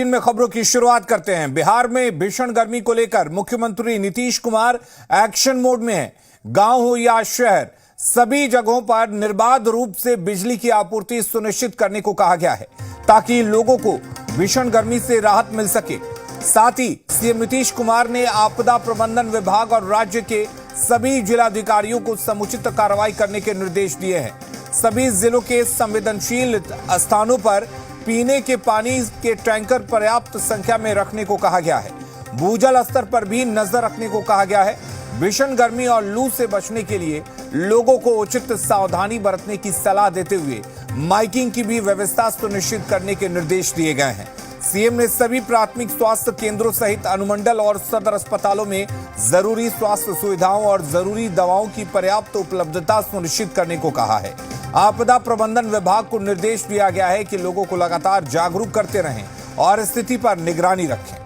में खबरों की शुरुआत करते हैं। बिहार में भीषण गर्मी को लेकर मुख्यमंत्री नीतीश कुमार एक्शन मोड में हैं। गांव हो या शहर, सभी जगहों पर निर्बाध रूप से बिजली की आपूर्ति सुनिश्चित करने को कहा गया है ताकि लोगों को भीषण गर्मी से राहत मिल सके। साथ ही सीएम नीतीश कुमार ने आपदा प्रबंधन विभाग और राज्य के सभी जिलाधिकारियों को समुचित कार्रवाई करने के निर्देश दिए हैं। सभी जिलों के संवेदनशील स्थानों पर पीने के पानी के टैंकर पर्याप्त संख्या में रखने को कहा गया है। भूजल स्तर पर भी नजर रखने को कहा गया है। भीषण गर्मी और लू से बचने के लिए लोगों को उचित सावधानी बरतने की सलाह देते हुए माइकिंग की भी व्यवस्था सुनिश्चित करने के निर्देश दिए गए हैं। सीएम ने सभी प्राथमिक स्वास्थ्य केंद्रों सहित अनुमंडल और सदर अस्पतालों में जरूरी स्वास्थ्य सुविधाओं और जरूरी दवाओं की पर्याप्त उपलब्धता सुनिश्चित करने को कहा है। आपदा प्रबंधन विभाग को निर्देश दिया गया है कि लोगों को लगातार जागरूक करते रहें और स्थिति पर निगरानी रखें।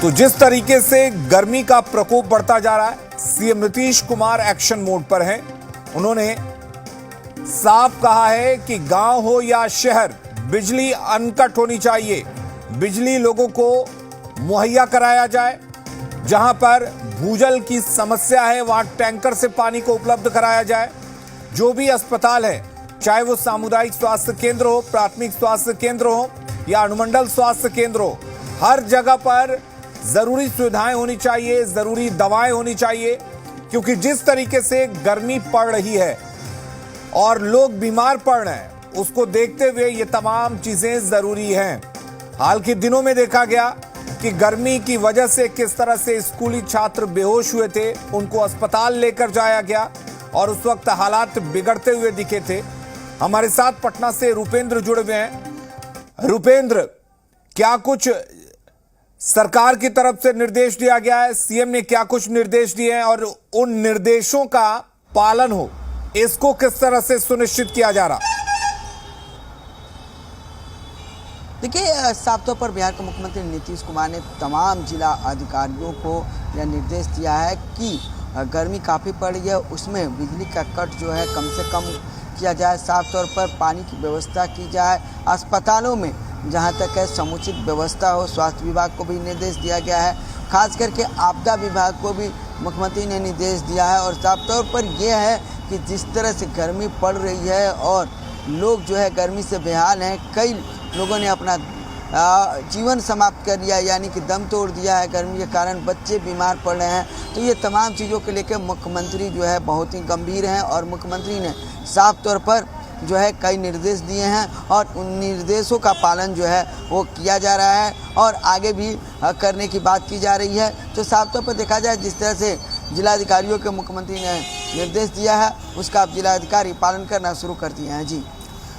तो जिस तरीके से गर्मी का प्रकोप बढ़ता जा रहा है, CM Nitish Kumar action mode पर हैं। उन्होंने साफ कहा है कि गांव हो या शहर, बिजली अनकट होनी चाहिए। बिजली लोगों को मुहैया कराया जाए। जहां पर भूजल की समस्या है वहां टैंकर से पानी को उपलब्ध कराया जाए। जो भी अस्पताल है, चाहे वो सामुदायिक स्वास्थ्य केंद्र हो, प्राथमिक स्वास्थ्य केंद्र हो या अनुमंडल स्वास्थ्य केंद्र हो, हर जगह पर जरूरी सुविधाएं होनी चाहिए, जरूरी दवाएं होनी चाहिए। क्योंकि जिस तरीके से गर्मी पड़ रही है और लोग बीमार पड़ रहे हैं, उसको देखते हुए ये तमाम चीजें जरूरी हैं। हाल के दिनों में देखा गया कि गर्मी की वजह से किस तरह से स्कूली छात्र बेहोश हुए थे, उनको अस्पताल लेकर जाया गया और उस वक्त हालात बिगड़ते हुए दिखे थे। हमारे साथ पटना से रुपेंद्र जुड़े हुए हैं। रुपेंद्र, क्या कुछ सरकार की तरफ से निर्देश दिया गया है? सीएम ने क्या कुछ निर्देश दिए हैं और उन निर्देशों का पालन हो, इसको किस तरह से सुनिश्चित किया जा रहा? देखिए, साफ तौर पर बिहार के मुख्यमंत्री नीतीश कुमार ने तमाम जिला अधिकारियों को यह निर्देश दिया है कि गर्मी काफ़ी पड़ रही है, उसमें बिजली का कट जो है कम से कम किया जाए। साफ तौर पर पानी की व्यवस्था की जाए। अस्पतालों में जहां तक है समुचित व्यवस्था हो। स्वास्थ्य विभाग को भी निर्देश दिया गया है। खास करके आपदा विभाग को भी मुख्यमंत्री ने निर्देश दिया है। और साफ तौर पर यह है कि जिस तरह से गर्मी पड़ रही है और लोग जो है गर्मी से बेहाल हैं, कई लोगों ने अपना जीवन समाप्त कर लिया, यानी कि दम तोड़ दिया है गर्मी के कारण। बच्चे बीमार पड़ रहे हैं। तो ये तमाम चीज़ों को लेकर मुख्यमंत्री जो है बहुत ही गंभीर हैं और मुख्यमंत्री ने साफ तौर पर जो है कई निर्देश दिए हैं और उन निर्देशों का पालन जो है वो किया जा रहा है और आगे भी करने की बात की जा रही है। तो साफ तौर पर देखा जाए, जिस तरह से जिलाधिकारियों के मुख्यमंत्री ने निर्देश दिया है, उसका अब जिलाधिकारी पालन करना शुरू कर दिए हैं। जी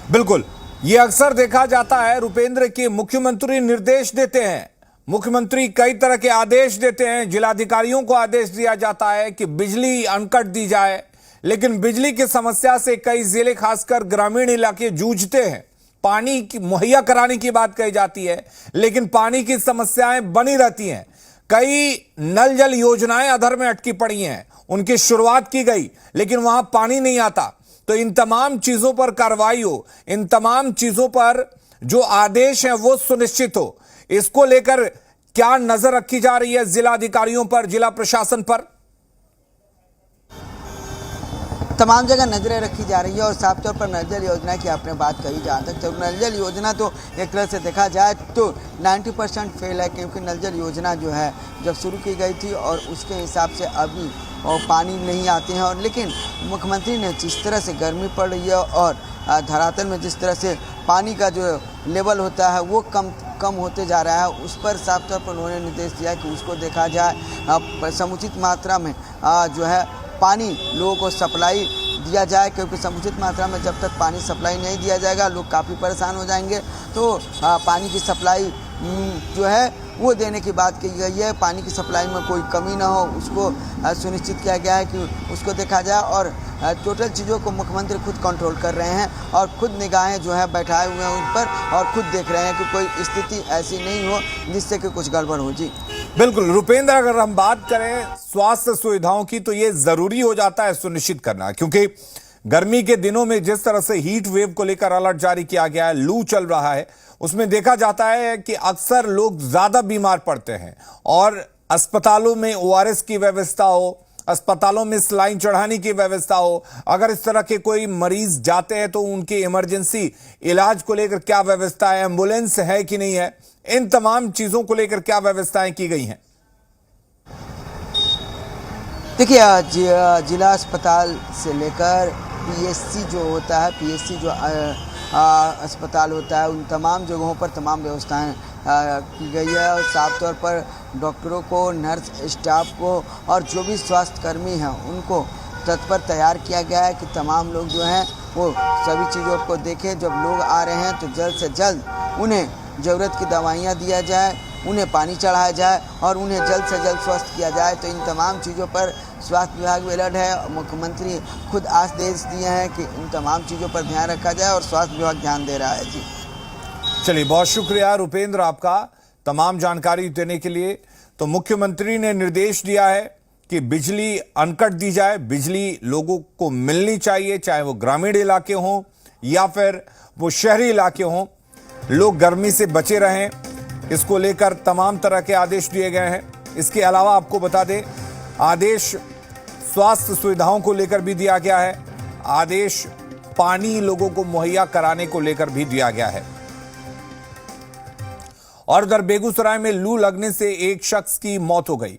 बिल्कुल, ये अक्सर देखा जाता है रुपेंद्र कि मुख्यमंत्री निर्देश देते हैं, मुख्यमंत्री कई तरह के आदेश देते हैं, जिलाधिकारियों को आदेश दिया जाता है कि बिजली अनकट दी जाए। लेकिन बिजली की समस्या से कई जिले, खासकर ग्रामीण इलाके जूझते हैं। पानी की मुहैया कराने की बात कही जाती है, लेकिन पानी की समस्याएं बनी रहती हैं। कई नल जल योजनाएं अधर में अटकी पड़ी हैं, उनकी शुरुआत की गई लेकिन वहां पानी नहीं आता। तो इन तमाम चीजों पर कार्रवाई हो, इन तमाम चीजों पर जो आदेश हैं वो सुनिश्चित हो, इसको लेकर क्या नजर रखी जा रही है जिला अधिकारियों पर, जिला प्रशासन पर? तमाम जगह नजरें रखी जा रही है। और साफ तौर पर नल जल योजना की आपने बात कही, जहाँ तक तो नल जल योजना तो एक तरह से देखा जाए तो 90% फेल है, क्योंकि नल जल योजना जो है जब शुरू की गई थी और उसके हिसाब से अभी और पानी नहीं आते हैं। और लेकिन मुख्यमंत्री ने जिस तरह से गर्मी पड़ रही है और धरातल में जिस तरह से पानी का जो लेवल होता है वो कम होते जा रहा है, उस पर साफ तौर पर उन्होंने निर्देश दिया कि उसको देखा जाए। समुचित मात्रा में जो है पानी लोगों को सप्लाई दिया जाए, क्योंकि समुचित मात्रा में जब तक पानी सप्लाई नहीं दिया जाएगा लोग काफ़ी परेशान हो जाएंगे। तो पानी की सप्लाई जो है वो देने की बात की गई है। पानी की सप्लाई में कोई कमी ना हो, उसको सुनिश्चित किया गया है कि उसको देखा जाए। और टोटल चीज़ों को मुख्यमंत्री खुद कंट्रोल कर रहे हैं और खुद निगाहें जो है बैठाए हुए हैं उन पर और खुद देख रहे हैं कि कोई स्थिति ऐसी नहीं हो जिससे कि कुछ गड़बड़ हो। जी बिल्कुल रुपेंद्र, अगर हम बात करें स्वास्थ्य सुविधाओं की तो ये जरूरी हो जाता है सुनिश्चित करना, क्योंकि गर्मी के दिनों में जिस तरह से हीट वेव को लेकर अलर्ट जारी किया गया है, लू चल रहा है, उसमें देखा जाता है कि अक्सर लोग ज्यादा बीमार पड़ते हैं और अस्पतालों में ओआरएस की व्यवस्था हो, अस्पतालों में सलाइन चढ़ाने की व्यवस्था हो, अगर इस तरह के कोई मरीज जाते हैं तो उनके इमरजेंसी इलाज को लेकर क्या व्यवस्था है, एम्बुलेंस है कि नहीं है, इन तमाम चीजों को लेकर क्या व्यवस्थाएं की गई हैं। देखिए जिला अस्पताल से लेकर पीएससी जो होता है, पीएससी जो अस्पताल होता है, उन तमाम जगहों पर तमाम व्यवस्थाएं की गई है और साफ तौर पर डॉक्टरों को, नर्स स्टाफ को और जो भी स्वास्थ्य कर्मी हैं उनको तत्पर तैयार किया गया है कि तमाम लोग जो हैं वो सभी चीज़ों को देखें। जब लोग आ रहे हैं तो जल्द से जल्द उन्हें ज़रूरत की दवाइयाँ दिया जाए, उन्हें पानी चढ़ाया जाए और उन्हें जल्द से जल्द स्वस्थ किया जाए। तो इन तमाम चीज़ों पर स्वास्थ्य विभाग भी अलर्ट है। मुख्यमंत्री खुद आदेश दिए हैं कि इन तमाम चीज़ों पर ध्यान रखा जाए और स्वास्थ्य विभाग ध्यान दे रहा है। जी चलिए, बहुत शुक्रिया रुपेंद्र आपका तमाम जानकारी देने के लिए। तो मुख्यमंत्री ने निर्देश दिया है कि बिजली अनकट दी जाए, बिजली लोगों को मिलनी चाहिए, चाहे वो ग्रामीण इलाके हों या फिर वो शहरी इलाके हों, लोग गर्मी से बचे रहें, इसको लेकर तमाम तरह के आदेश दिए गए हैं। इसके अलावा आपको बता दें, आदेश स्वास्थ्य सुविधाओं को लेकर भी दिया गया है, आदेश पानी लोगों को मुहैया कराने को लेकर भी दिया गया है। और उधर बेगूसराय में लू लगने से एक शख्स की मौत हो गई।